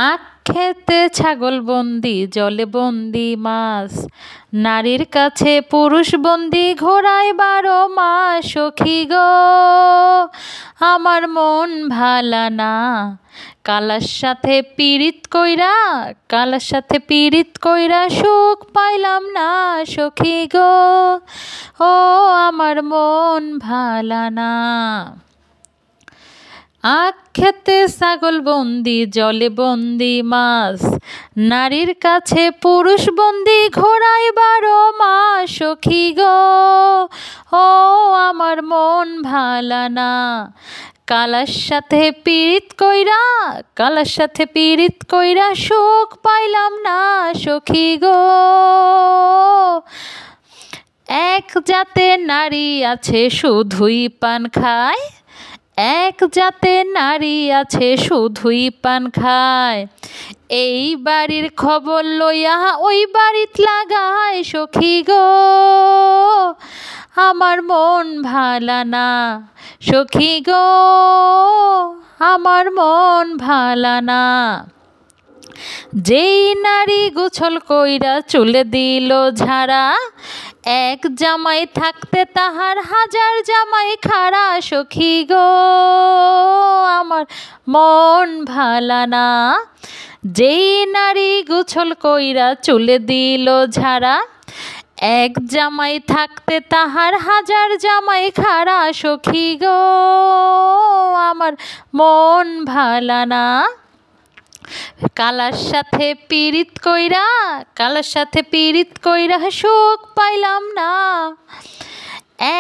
আখ খেতে ছাগল বন্দি, জলে বন্দি মাছ, নারীর কাছে পুরুষ বন্দি, ঘোড়ায় 12 মাস। সখী গো আমার মন ভালা না, কালার সাথে পীড়িত কইরা, কালার সাথে পীড়িত কইরা সুখ পাইলাম না। সখী গো ও আমার মন ভালা না। আখ খেতে ছাগল বন্দি, জলে বন্দি মাছ, নারীর কাছে পুরুষ বন্দি, ঘোড়ায় 12 মাস। সখী গো ও আমার মন ভালা না, কালার সাথে পীড়িত কইরা, কালার সাথে পীড়িত কইরা সুখ পাইলাম না। সখী গো এক জাতের নারী আছে শুধুই পান খায়, এক জাতের নারী আছে শুধুই পান খায়, এই বাড়ির খবর লইয়া ওই বাড়িত লাগায়। সখী গো আমার মন ভালা না, সখী গো আমার মন ভালা না। যেই নারী গোছল কইরা চুলে দিল ঝাড়া, এক জামাই থাকতে তাহার 1000 জামাই খাড়া। সখী গো আমার মন ভালা না, যেই নারী গোছল কইরা চুলে দিল ঝাড়া, এক জামাই থাকতে তাহার 1000 জামাই খাড়া। সখী গো আমার মন ভালা না, কালার সাথে পীড়িত কইরা, কালার সাথে পীড়িত কইরা সুখ পাইলাম না।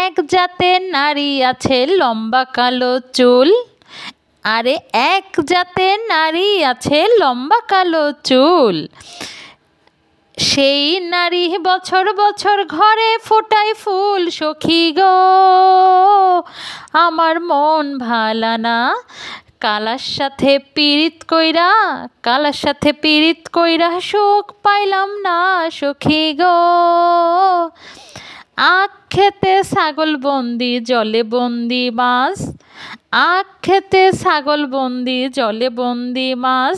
এক জাতের নারী আছে লম্বা কালো চুল, আরে এক জাতের নারী আছে লম্বা কালো চুল, সেই নারী বছর বছর ঘরে ফোটায় ফুল। সখী গো আমার মন ভালা না, কালার সাথে পীড়িত কইরা, কালার সাথে পীড়িত কইরা সুখ পাইলাম না। সখী গো আখ খেতে ছাগল বন্দি, জলে বন্দি মাছ, আখ খেতে ছাগল বন্দি, জলে বন্দি মাছ,